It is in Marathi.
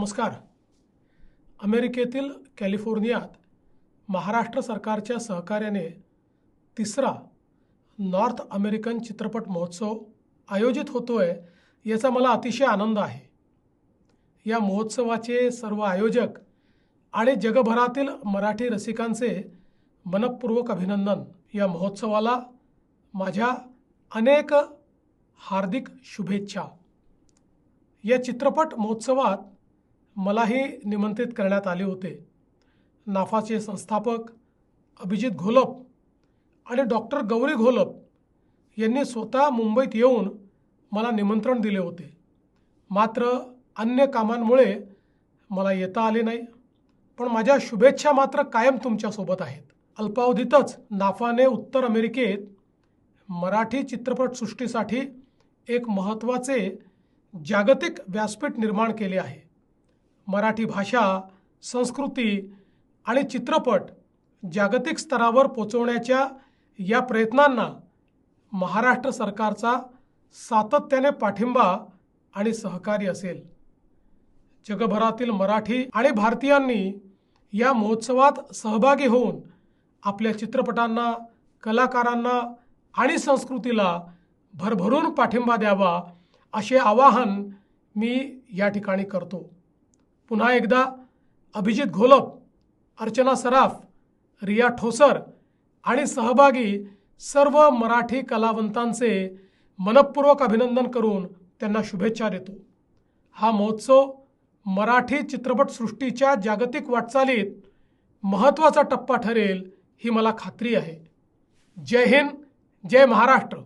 नमस्कार. अमेरिकेतील कॅलिफोर्नियात महाराष्ट्र सरकारच्या सहकार्याने तिसरा नॉर्थ अमेरिकन चित्रपट महोत्सव आयोजित होतोय याचा मला अतिशय आनंद आहे. या महोत्सवाचे सर्व आयोजक आणि जगभरातील मराठी रसिकांचे मनपूर्वक अभिनंदन. या महोत्सवाला माझ्या अनेक हार्दिक शुभेच्छा. या चित्रपट महोत्सवात मलाही निमंत्रित करण्यात आले होते. नाफाचे संस्थापक अभिजित घोलप आणि डॉक्टर गौरी घोलप यांनी स्वतः मुंबईत येऊन मला निमंत्रण दिले होते. मात्र अन्य कामांमुळे मला येता आले नाही. पण माझ्या शुभेच्छा मात्र कायम तुमच्यासोबत आहेत. अल्पावधीतच नाफाने उत्तर अमेरिकेत मराठी चित्रपटसृष्टीसाठी एक महत्त्वाचे जागतिक व्यासपीठ निर्माण केले आहे. मराठी भाषा, संस्कृती आणि चित्रपट जागतिक स्तरावर पोचवण्याच्या या प्रयत्नांना महाराष्ट्र सरकारचा सातत्याने पाठिंबा आणि सहकार्य असेल. जगभरातील मराठी आणि भारतीयांनी या महोत्सवात सहभागी होऊन आपल्या चित्रपटांना, कलाकारांना आणि संस्कृतीला भरभरून पाठिंबा द्यावा असे आवाहन मी या ठिकाणी करतो. पुन्हा एकदा अभिजित घोलप, अर्चना सराफ, रिया ठोसर आणि सहभागी सर्व मराठी कलावंतांचे मनपूर्वक अभिनंदन करून त्यांना शुभेच्छा देतो. हा महोत्सव मराठी चित्रपटसृष्टीच्या जागतिक वाटचालीत महत्त्वाचा टप्पा ठरेल ही मला खात्री आहे. जय हिंद, जय महाराष्ट्र.